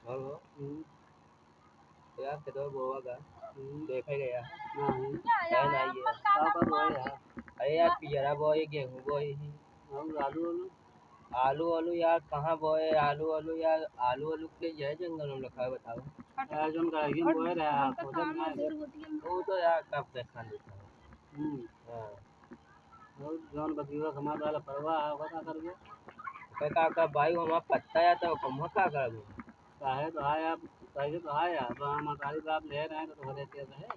Hello हम्म, यार किधर गोवा का हम्म, देखा गया नहीं है ना ये का बोए यार अरे यार पियरा बोए गेहूं बोए ही और आलू वालू आलू आलू यार कहाँ बोए आलू आलू यार आलू आलू के जो है जंगल में रखा है बताओ अर्जुन का ये बोए रहा खोजे बनाए वो तो यार कब देखा नहीं था हम्म हाँ और जौन बकीवा समाज वाला परवाह है होगा कर गया तो का भाई हमारा पत्ता या तो कम का कर दूँ चाहे तो आए आप कहे तो आए आप तो हम हमारी बाप ले रहे हैं तो हो देते है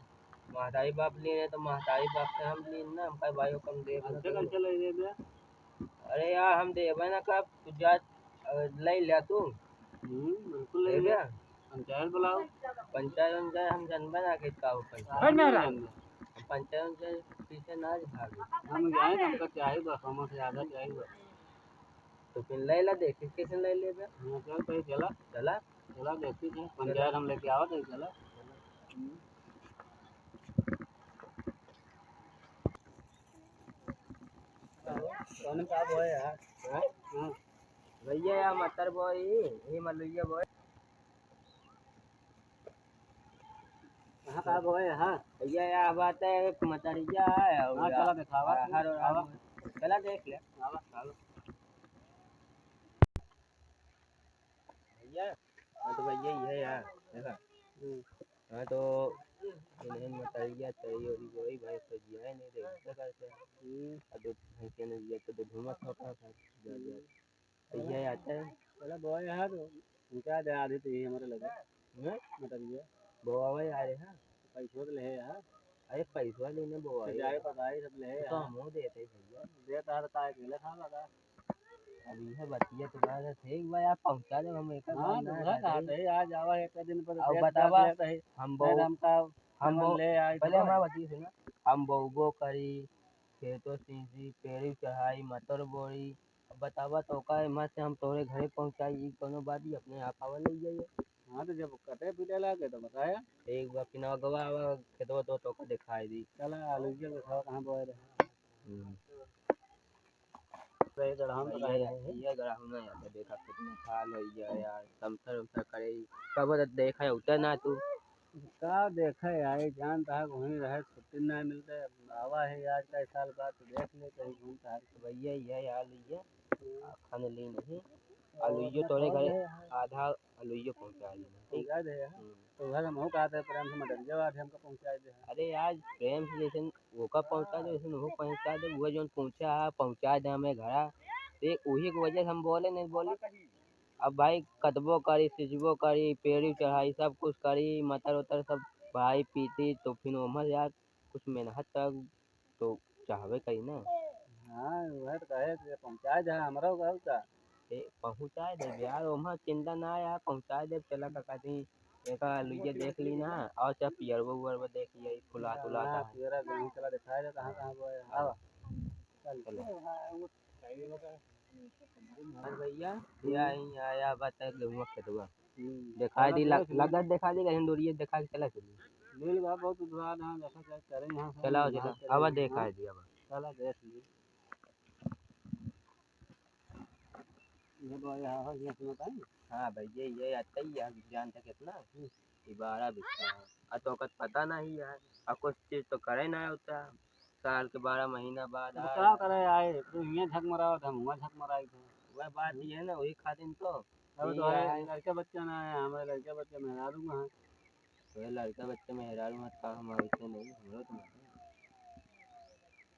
महतारी बाप ले रहे तो महतारी बाप से हम ली ना हम कहे भाई कम दे अच्छे कम चले गए थे अरे यार हम देवे ना कब तू जा ले लिया तू बिल्कुल ले ले गया गया पंचायत बुलाओ पंचायत उनचायत हम जनबे ना के का हो पंचायत हम नहीं जानते हम पंचायत उनचायत पीछे ना भागे हम जाए तो हमको चाहिए बस हम से ज्यादा चाहिए बस तो फिर ले ला देख किस ले ले बे हाँ, चल भाई चला चला चला देखती थे पंचायत हम लेके आओ तो चला कौन का बोए यार हाँ भैया यार मटर बोए ये मलुइया बोए कहाँ का बोए हाँ भैया यार बात है एक मटरिया है और हाँ चला दिखावा हर और चला देख ले आवा चलो भैया हाँ तो भैया ये है यार देखा हाँ तो इन्हें मटरिया चाहिए और वही भाई तो जिया नहीं देखते कैसे अब भैंसे ने दिया तो धुआं ठोका था भैया आता है चला बोए हाँ तो उनका दे आधी तो यही हमारे लगे मतलब बोआ भाई आ रहे हैं पैसों तो ले यार अरे पैसा लेने बोआ जाए पकाई सब ले तो हम वो देते भैया देता है काय के ले खा लगा अभी है बतिया तुम्हारा ठीक भाई आप पहुंचा दे हम एक हाँ तो वह कहते है आज आवा एक दिन पर अब बतावा हम बहु हम बहु ले आए पहले हमारा बतिया सुना हम बहु करी खेतों सींची पेड़ी चढ़ाई मटर बोरी अब बतावा तो का हिम्मत से हम तोरे घरे पहुंचाई कोनो बात ही अपने आप आवा ले जाइए हाँ तो जब कटे पीटे लगे तो बताया एक बार पिना गवा खेतवा तो का दिखाई दी चला आलू के दिखाओ कहाँ बोए रहे सही तरह हम तो कह रहे हैं ये अगर हम ना यार देखा कितना साल हो गया यार समसर उमसर करे कब देखा उतर ना तू का देखे आए जानता है वहीं रहे छुट्टी नहीं मिलते आवा है आज कई साल बाद तो देख ले कहीं घूमता है भैया ये यार लीजिए खाने ली नहीं आलूयो तोरे घरे आधा आलूयो पहुंचा दी ठीक पहुँचा दे तो घर हम कहते हैं प्रेम से मदद जवाब हमको पहुँचा दे अरे यार प्रेम से जैसे वो का पहुंचा दे वैसे वो पहुंचा दे वो जो पहुंचा दे हमें घर तो वही की वजह से हम बोले नहीं बोले अब भाई कतबो करी सिजबो करी पेड़ी चढ़ाई सब कुछ करी मटर उतर सब भाई पीती तो फिर उमर यार कुछ मेहनत तक तो चाहवे कही ना हाँ वह तो कहे कि पहुँचा दे हमारा घर का पहुँचाए दे यार उमर चिंता ना यार पहुँचाए दे चला का दी एक लुइया देख ली ना और चाहे पियरबो उयरबो देख लिया फुला तुला हाँ था पूरा गेहूँ चला दिखाया दे कहाँ कहाँ बोए हाँ चल भैया या ही आया बता गेहूँ खेतवा दिखा दी लगत दिखा दी कहीं दूरिये दिखा के चला चली मिल गया बहुत दुआ ना देखा जाए करें यहाँ से चलाओ चला अब देखा दी अब चला देख ली ये बोए हाँ ये सुनता है हाँ भैया ये आता ही यार विज्ञान था कितना 12 बिस्सा है तो कत पता नहीं यार अब कुछ चीज तो करे ना होता साल के 12 महीना बाद तो क्या करे आए तो ये झक मराओ हम हुआ झक मराई थे वह बात ये है ना वही खातिर तो अब तो है लड़के बच्चे ना है हमारे लड़के बच्चे मेहरा दूंगा है तो लड़का बच्चे में हैरान मत का हम ऐसे नहीं हमरो तो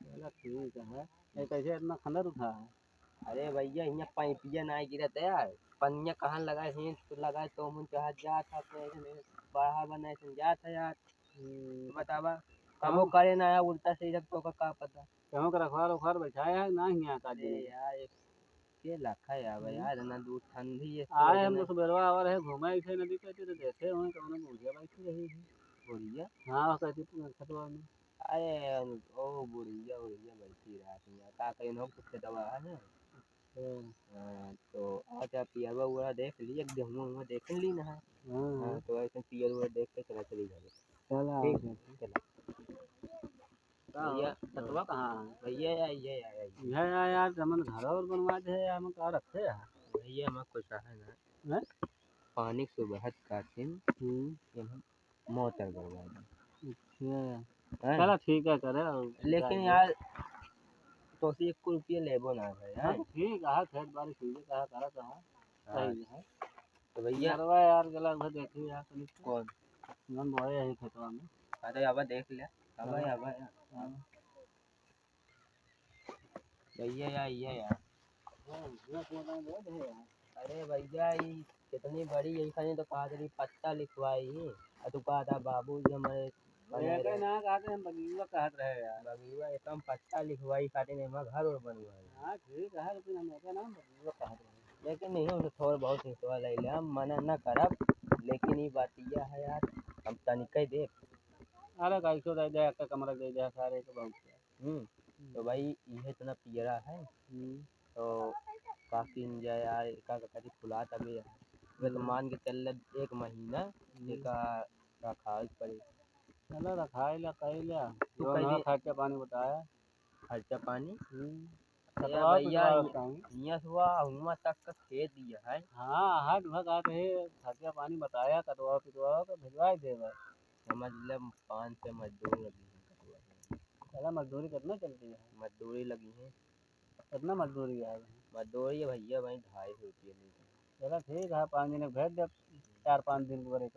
चला ठीक है ये कैसे इतना खंडर उठा है अरे भैया यहाँ पाइपिया ना गिरत यार पन्या कहाँ लगाए हिंस तो लगाए तो मुझे जहाँ जा था तो ऐसे नहीं बढ़ा बनाए से जा था यार बतावा कमो करे ना यार उल्टा सीधा तो का पता क्यों का रखवार उखार बैठाया है ना यहाँ का अरे यार के लखा यार यार ना दूध ठंडी है आए हम तो सुबेरवा आवर है घूमे ऐसे नदी पे तो देखे हुए कौन बुढ़िया बैठी रही है बुढ़िया हाँ कहती तू खतवा में अरे ओ बुढ़िया बुढ़िया बैठी रात में का कहीं हो कुछ दवा है ना तो आज आप पियावा हुआ देख लिए गेहूँ हुआ देख ली ना हाँ तो ऐसे पियर हुआ देख के चला चली जाए चला ठीक चला भैया खतवा कहाँ है भैया ये यार जमन घर और बनवा दे हम का रखे है भैया हमारा कुछ है ना पानी सुबहत काटिन एमन मोटर गड़वा दी अच्छा हैं? चलो ठीक है करे और लेकिन यार तो से 1 रुपया लेबो ना है हाँ हैं? तो ठीक है खेत बाड़ी सुई कहा करा तो हाँ हाँ, सही है तो भैया नरवा यार गला उधर देखी यार तनिक कौन मन बोए है खेतवा में अरे अब देख ले अब अब हाँ भैया यार ये यार अरे भैया ये कितनी बड़ी यही खाने तो कहा तेरी पत्ता लिखवाई और तू कहा था बाबू जी हमारे ये ना कहते हम बगीवा कहत रहे यार बगीवा एकदम पत्ता लिखवाई खाते नहीं मैं घर और बनवाई हाँ ठीक है लेकिन हम ऐसा ना बगीवा कहत रहे लेकिन नहीं हम थोड़ा बहुत हिस्सा ले ले हम मना न करब लेकिन ये बात यह है यार हम तनिक ही देख अरे कैसो दे दे एक कमरा दे दे सारे को बहुत तो भाई ये इतना पियरा है तो काफी इंजॉय यार का कभी खुला तभी वे तो मान के चल 1 महीना का रखा पड़े चलो रखाई ला कही ला तू जो कह ना दे खर्चा पानी बताया खर्चा पानी या खतरा भैया पिटवा यहाँ हुआ हुआ तक का खेत दिया है हाँ हट भग आते है खर्चा पानी बताया कटवा पिटवा तो भिजवा देगा समझ ले 5 से मजदूरी लगी है चला मजदूरी कितना चलती है मजदूरी लगी है कितना मजदूरी है मजदूरी है भैया भाई 250 रुपये चलो ठीक है 5 दिन भेज दे 4-5 दिन के बड़े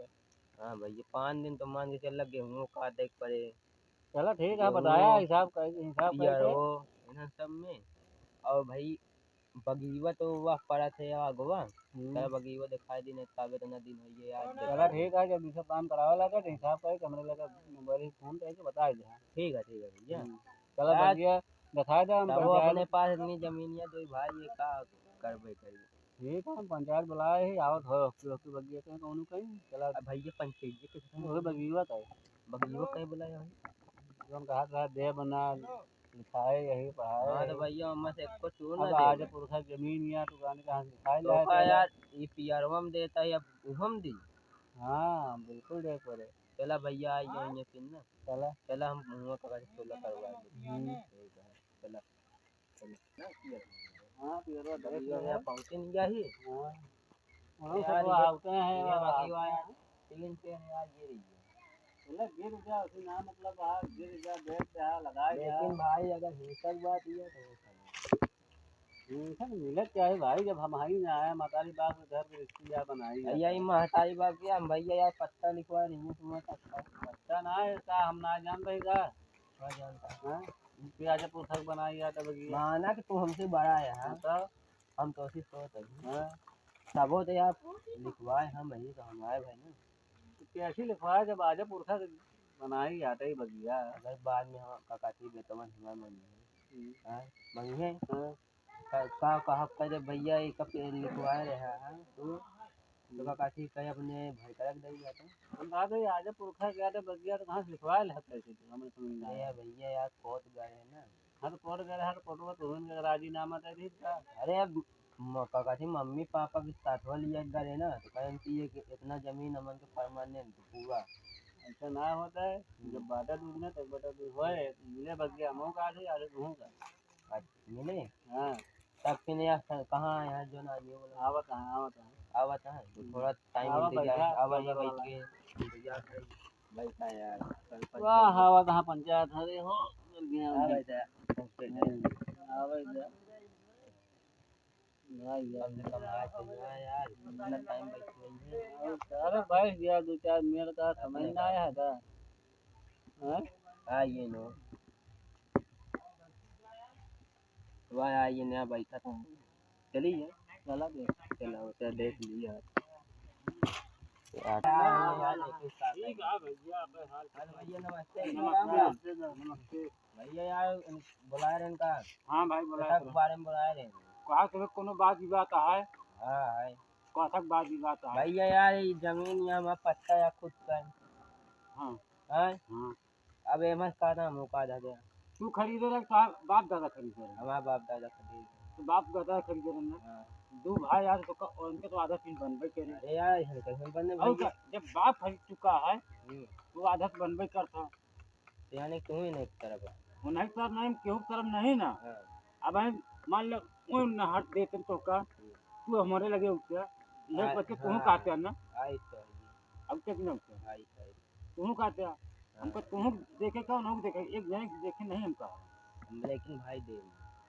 हाँ भैया 5 दिन तो मान के चल गेहूँ का देख पड़े चलो ठीक है बताया हिसाब करके हो इन सब में और भाई बगीवा तो वह पड़ा थे अगवा तेरा बगीवा दिखाई दी नहीं ताबे तो न दिन है ये यार चलो ठीक है जब सब काम करावा लगा तो हिसाब करके हमरे लगा मोबाइल फोन करके बता दे ठीक है भैया चलो बढ़िया दिखा दे हम तब वो अपने पंचायत पास इतनी जमीन है तो भाई ये का करबे करिए ठीक है हम पंचायत बुलाए ही आवत हो की बगिया कहीं कौन कहीं चला अब भैया पंचायत के वही बगीवा था बगीवा कहीं बुलाया है जो हम कहा था दे बना लिखाए यही हाँ पढ़ाए तो भैया हम से एक को चूर अब ना आज दे पुरखा जमीन या दुकान कहाँ से लिखाई तो का लाए यार ये पीआरओ में देता है या हम दी हाँ बिल्कुल देख पड़े चला भैया आई जाएंगे फिर ना चला चला हम मुँह का सोलह करवा देंगे ठीक है चला हाँ पियरवा देख बगीवा ले यहाँ पहुँचे नहीं जाही हाँ हम यार सब ये आते हैं बगीवा यार 3 से यार ये रही है बोले गिर जा उसी ना मतलब बाहर गिर जा देख जा लगा जा लेकिन भाई अगर हिंसक बात ये तो हिंसन मिले क्या है भाई जब हम ही ना आए मतारी बाग में घर में रिश्तेदार बनाई है भैया ये महतारी बात किया हम भैया यार पत्ता लिखवा रही हूँ तुम्हें अच्छा ना है का हम ना जान रही का क्या जानता हाँ प्याज पुस्तक बनाई है तब माना कि तू हमसे बड़ा है हाँ तो हम तो उसी सोच है हाँ सबो तो यार लिखवाए हम भाई तो हम आए भाई ना कैसी लिखवाया जब आज पुरखा बनाई आते ही बगिया अगर बाद में हम काकाती बेतवन हमारे मन हाँ मंगे हाँ का कहा कर भैया ये कब लिखवाए रहा है तो काकाती कहे अपने भाई का रख देगी जाता हम बात है आज पुरखा गया था बगिया तो कहाँ से लिखवाया है कैसे हमें समझ में अरे आया यार भैया यार बहुत गए हैं ना हाँ तो कोर्ट गया है तो कोर्ट में तो उन्होंने राजीनामा दे दी था अरे यार काकाती मम्मी पापा भी साथवा लिया गए ना तो कहें कि ये इतना जमीन हमन के परमानेंट पूरा ऐसा ना होता है जब बाटा दूध ना तब बाटा दूध होए मिले बगिया मुँह का आधे आधे दूंगा मिले हाँ तब फिर यार कहाँ है यार जो ना ये बोला आवत है आवत है आवत है तो थोड़ा टाइम आवा इंतजार बैठा आवा ये बगल बैठ वाला के इंतजार कर बैठा यार कल वाह आवत है पंचायत हरे हो गया बैठा आवे जा भाई कम से कम आज चलना है यार इतना टाइम बैठ नहीं है अरे बैठ गया 2-4 मिनट का समझ ना आया था हाँ आइए नो वह आइए नया बैठा था चलिए चला देख चला उसे देख लिया ठीक है भैया अपने हाल भैया नमस्ते नमस्ते नमस्ते भैया यार बुलाए रहे इनका हाँ भाई बोला के बारे में बुलाए रहे कहा से कोनो बात विवाद है हाँ है कथक बात विवाद है भैया यार ये जमीन यहाँ हमारा पट्टा या खुद का है हाँ हाँ हाँ अब एमएस का नाम मौका दे दे तू खरीदे रहा कहा बाप दादा खरीदे रहा हमारा बाप दादा खरीद तो बाप दादा खरीदे रहे ना हाँ दो भाई यार तो उनके तो आधा चीज बनबे करे अरे यार इधर कैसे बनने और भैया जब बाप खरीद चुका है तो आधा तो बनबे करता यानी तू ही नहीं एक तरफ है उन्हीं तरफ नहीं केहू तरफ नहीं ना हाँ अब हम मान लो वो न हट देते तो का तू हमारे लगे उठा ये बच्चे तुम कहते हैं ना आई तो अब क्या नाम से आई आई तुम कहते हैं हमको तुम देखे कौन हम देखे एक जने देखे नहीं हम कहा लेकिन भाई दे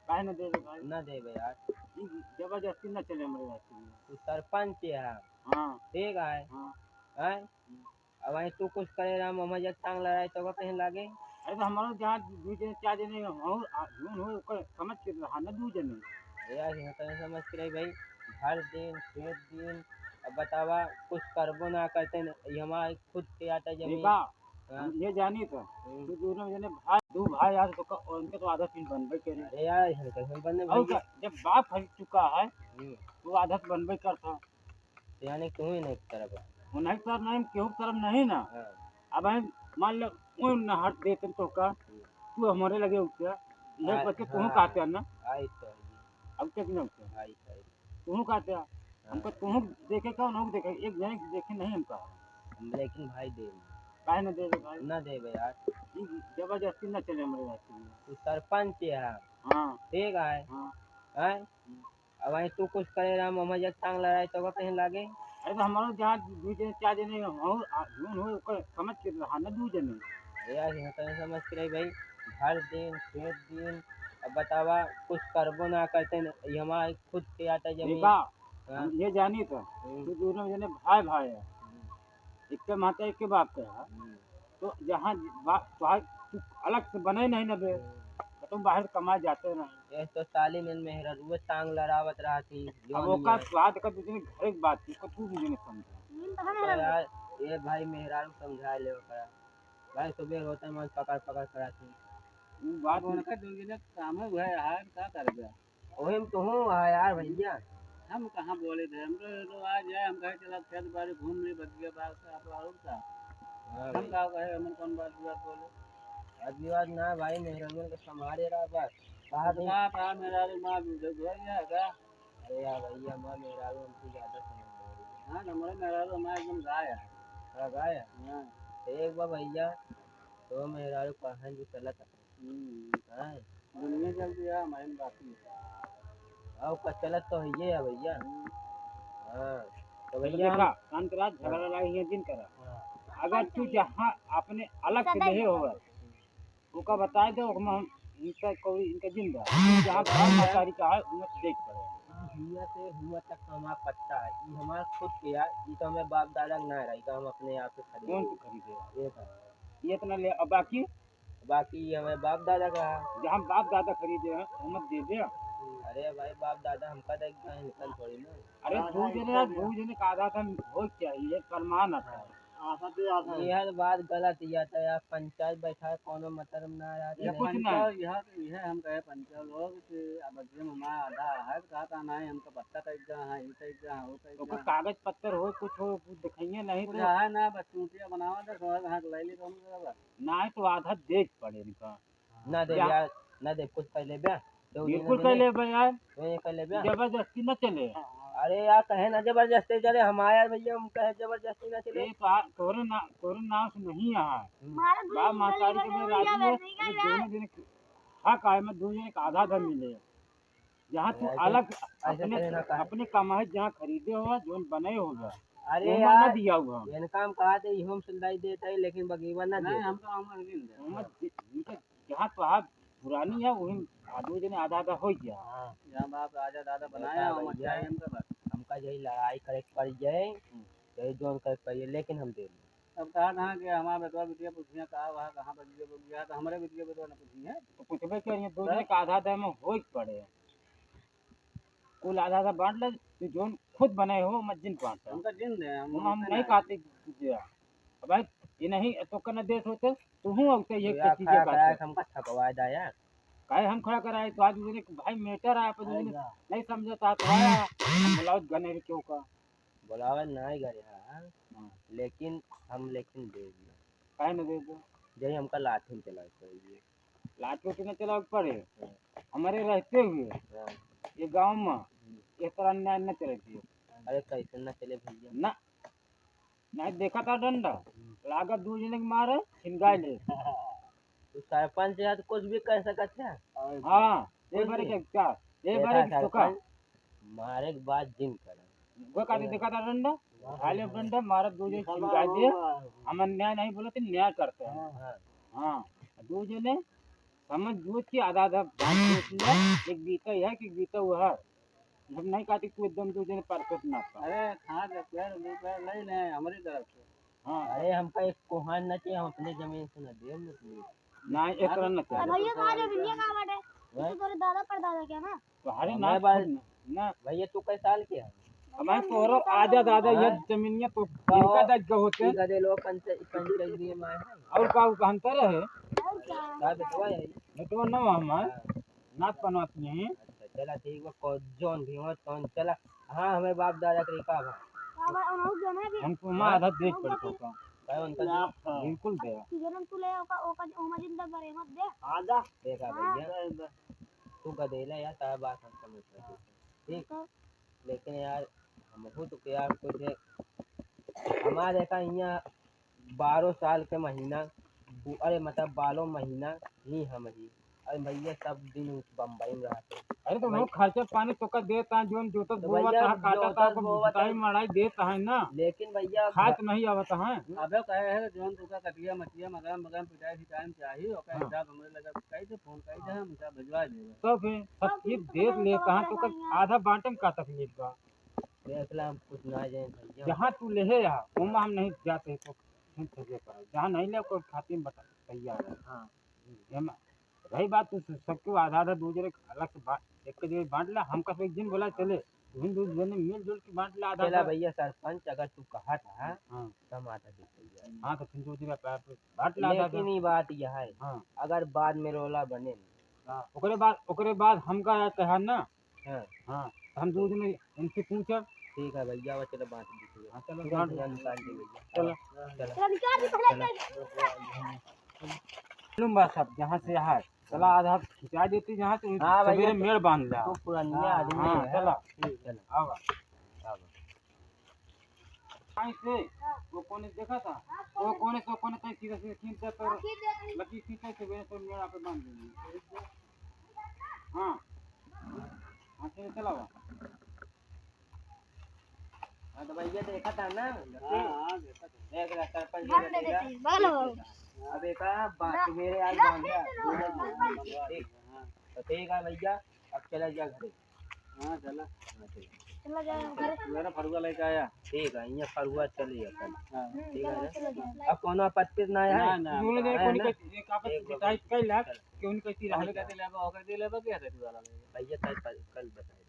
काहे न दे भाई ना दे यार, ई जबरदस्ती न चले हमारे रास्ते में तू सरपंच है हाँ ठीक है हाँ हैं? अब वहीं तू कुछ करे ना मम्मा चांग लड़ाई तो कहीं लागे अरे तो हमारा जहाँ दू जने चार जने हो जून हो ओकर समझ के रहा ना दू जने यार यहाँ तो समझ के रही भाई हर दिन खेत दिन अब बतावा कुछ करबो ना करते न, ये हमारा खुद के आता जमीन देखा हाँ, हम ये जानी तो तू दोनों जने भाई दू भाई यार तो उनके तो आधा तीन बनबे करे अरे यार यहाँ कैसे बनने और भैया जब बाप खरीद चुका है तो आधा तो बनबे करता यानी तू ही नहीं तरफ वो नहीं तरफ नहीं केहू तरफ नहीं ना हाँ अब हम मान लो वो न हट देते तो का तू हमारे लगे उठा ये बच्चे तुम कहते हैं ना आई तो अब क्या नाम से आई आई तुम कहते हैं हमको तुम देखे कौन हम देखे एक जने देखे नहीं हम कहा लेकिन भाई दे काहे न दे भाई ना दे यार, ई जबरदस्ती न चले हमारे रास्ते में तू सरपंच है हाँ ठीक है हाँ हैं? अब वहीं तू कुछ करे ना मम्मा चांग लड़ाई तो कहीं लागे अरे तो हमारा जहाँ दू जने चार जने हो जून हो ओकर समझ के रहा ना दू जने यार यहाँ तो समझ के रही भाई हर दिन खेत दिन अब बतावा कुछ करबो ना करते न, ये हमारा खुद के आता जमीन देखा हाँ, हम ये जानी तो तू दोनों जने भाई भाई है एक के माता एक के बाप के है तो जहाँ बाहर तू अलग से बने नहीं ना बे तुम बाहर कमाए जाते नहीं ये तो साली में मेहरा वो टांग लड़ावत रहा थी अब वो का स्वाद का दूसरे घर एक बात थी को तू भी नहीं समझा तो यार ये भाई मेहरा समझा ले ओकरा भाई सुबह होता है पकड़ पकड़ करा थी वो बात उनका दूसरे काम है वह यार क्या कर गया वही तो हूँ यार भैया हम कहाँ बोले थे हम तो आज जाए हम कहे चला खेत बाड़ी घूम रही बतिया बाग से आप और का हाँ हम कहा कहे हम कौन बात बोले विवाद ना भाई मेहरान के संभाले रहा बस कहा नहीं कहा मेरा माँ दूध जाएगा अरे यार भैया माँ मेहरान हमसे ज्यादा समझ रही हाँ हमारे मेरा हमारा एकदम गाय है है गाया हाँ एक बार भैया तो मेहरारू कहाँ भी चला था हाँ दुनिया चलती है हमारे बाकी अब का चलत तो है ये है भैया हाँ तो भैया देखा अंतराज झगड़ा लड़ाई ये दिन करा अगर तू जहाँ अपने अलग से नहीं होगा उनका बताए दो हम इनका कोई इनका जिंदा जहाँ घर मातारी का है उन्हें देख पड़े हिया से हुआ तक हमारा पट्टा है ये हमारा खुद के यार ये तो हमें बाप दादा ना रही तो हम अपने आप से कौन खरीदे से खरीदे ये था ये इतना ले अब बाकी बाकी ये हमें बाप दादा का है जहाँ बाप दादा खरीदे हैं उन्हें दे दे अरे भाई बाप दादा हमका देख गए निकल थोड़ी ना अरे दो जने का आधा था हो चाहिए फरमान आता है यह बात गलत या था यार पंचायत बैठा है कोनो मतलब ना यार ये कुछ ना यह हम कहे पंचायत लोग कि अब जिम हमारा आधा है कहा था नहीं हमको पत्ता कह जा है ये कह जा हो कह जा कागज पत्तर हो कुछ हो दिखाइए नहीं तो है ना बच्चूटिया बनावा दे थोड़ा हाथ ले ली कौन करेगा नहीं तो आधा देख पड़े इनका ना दे यार ना दे कुछ पहले ब्याह बिल्कुल कर ले यार कर ले ब्याह जबरदस्ती न चले अरे यार कहे ना जबरदस्ती चले हमारे भैया हम कहे जबरदस्ती ना चले तोरे नाम से नहीं यहाँ बाप मातारी के में राजी है दोनों दिन हक आए में दो जने का आधा आधा मिले जहाँ तू अलग अपने कमाई जहाँ खरीदे हो जो बने होगा अरे यार ना दिया हुआ ये काम कहा थे हम सुनवाई देता है लेकिन बगीवा ना दे हम तो जहाँ तो आप पुरानी है वही दो जने आधा आधा हो गया जहाँ बाप राजा दादा बनाया हमका यही लड़ाई करे पड़ जाए यही जोन करे पड़ जाए लेकिन हम दे अब कहा कहाँ कि हमारा बेटवा बिटिया पूछिए कहा वहाँ कहाँ पर गया तो हमारे बिटिया बेटवा ने पूछिए तो पूछबे करिए दो जने का आधा आधा में हो पड़े कुल आधा आधा बांट ले तो जोन खुद बने हो मत जिन बांट हमका जिन दे हम नहीं खाते तुझे भाई ये नहीं तो कना देश होते तू हूँ अब ये चीजें बात हमका थकवा दा यार काहे हम खड़ा कराए तो आज दूसरे भाई मेटर आया पर दूसरे नहीं समझता तो आया बुलाओ गने क्यों का बुलावा नहीं करे हाँ लेकिन हम लेकिन दे दिया काहे न दे दो जही हमका लाठी चला चाहिए लाठी उठी न चला पड़े हमारे रहते हुए ये गांव में इस तरह अन्याय न चलती अरे कैसे न चले भैया ना नहीं देखा था डंडा लागत दो जने के मारे छिनगाए ले तो सरपंच यार कुछ भी कर सकते हैं हाँ एक बार क्या एक बार तो का मारे के बाद जिम करा वो काटे देखा था डंडा खाली डंडा मारा दो जने चिमटा दिए हम न्याय नहीं बोले थे न्याय करते हैं हाँ दो जने समझ बूझ के आधा आधा भाग सोच लिया एक बीता है कि बीता हुआ है हम नहीं काटी तू एकदम दो जने परफेक्ट ना अरे खा दे यार रुपया नहीं ले हमारी तरफ से हाँ अरे हमका एक कोहान न चाहिए, हम अपने जमीन से न दे ना एक रन ना चाहिए भैया कहाँ जो दुनिया कहाँ बाटे ये तो तेरे दादा परदादा क्या ना तुम्हारे मैं ना बात ना भैया तू कई साल के है? हमारे तोरो आजा दादा ये जमीनिया तो इनका दज होते हैं गधे लोग पंचायत दिए माए हैं और का अंतर है और क्या का बेटवा है? तो ना हमारे नाच पनवाती हैं अच्छा चला ठीक है, जोन भी हो कौन चला। हाँ हमें बाप दादा के रिका भा बाबा उन्होंने जो ना भी हमको मां आधा देख पड़ता था भाई उनका बिल्कुल दे जन्म तू ले ओका ओमा जिंदा बरे मत दे आजा देखा भैया तू गधेला यार, तारा बात हम समझ सकते ठीक, लेकिन यार हमको तो यार कुछ हमारे देखा यहाँ 12 साल के महीना अरे मतलब 12 महीना ही हम ही अरे भैया सब दिन उस बम्बई में रहते। अरे तो लोग खर्चा पानी तो का देता जोन जोता तो बोवा भैया ता काटा ता को बोवा बताई मड़ाई देता है ना लेकिन भैया खात नहीं आवत है अबे कहे है जोन तुका कटिया मछलिया मगरम मगरम पिटाई भी टाइम चाहिए और कहे हिसाब हमरे लगा कहीं से फोन कहीं से हम हिसाब भिजवा देंगे तो फिर सब चीज देख लेता है तो का आधा बांटन का तकलीफ बा देखला हम कुछ ना जाए भैया जहाँ तू ले है यहाँ उमा हम नहीं जाते तो हम तुझे पर जहाँ नहीं ले कोई खातिर बता तैयार है हाँ रही बात तो सबको आधा आधा दो जने अलग से एक के जगह बांट ला हम कब एक दिन बोला चले तुम दो जने मिलजुल के बांट ला आधा चला भैया सरपंच अगर तू कहा था हाँ तब आता दिख हाँ तो फिर दो जगह बांट ला आधा लेकिन ये बात यह है हाँ अगर बाद में रोला बने हाँ ओकरे बाद हमका कहा ना हाँ हाँ हम दो जने उनसे पूछा ठीक है भैया वो चलो बात दीजिए हाँ चलो बात निकाल दी भैया चलो चलो चला निकाल दी पहले मालूम बा सब जहाँ से यहाँ चला आधा खिंचा देती जहाँ से हाँ भैया, सवेरे मेड़ बांध ला तो पुरानिया आदमी हाँ है चला ठीक चलो आवा कहीं से वो कोने देखा था वो कोने कहीं सीधा सीधा खींचता तो लकी खींचा से वे तो मेड़ा पे बांध देंगे हाँ हाँ चलो चला हुआ हाँ तो भैया देखा था ना हाँ देखा था देख रहा सरपंच हम दे देगा देते बोलो अब एक बात मेरे आज बांध दिया ठीक तो ठीक है भैया अब चला जा घरे हाँ चला चला जाओ घर मेरा फरुआ लेके आया ठीक है यहाँ फरुआ चलिए कल हाँ ठीक है ना चला जाओ अब कोनो आपत्ति ना है उन्होंने देखो कोनी का एक आपस में टाइट कर ला कि उनका तीर हमें हल्का कहते लेबा होकर दे लेबा क्या कहते वाला भैया कल बता दे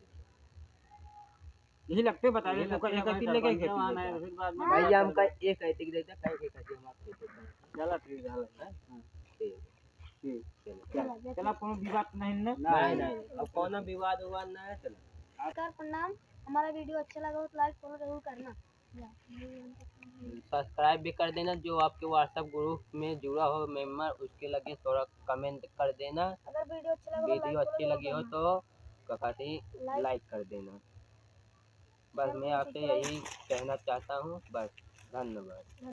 यही लगते बता रहे तो एक तीर लेके खेती आना है फिर बाद में भैया हम का एक कहते कि देता कई के कहते हम आपसे चला ठीक है ठीक ठीक चलो चला कोनो विवाद नहीं ना नहीं अब कोनो विवाद उवाद ना है चलो नमस्कार प्रणाम हमारा वीडियो अच्छा लगा हो तो लाइक फॉलो जरूर करना सब्सक्राइब भी कर देना जो आपके व्हाट्सएप ग्रुप में जुड़ा हो मेंबर उसके लगे थोड़ा कमेंट कर देना अगर वीडियो अच्छा लगा वीडियो अच्छी लगी हो तो कहते लाइक कर देना बस मैं आपसे यही कहना चाहता हूँ बस धन्यवाद।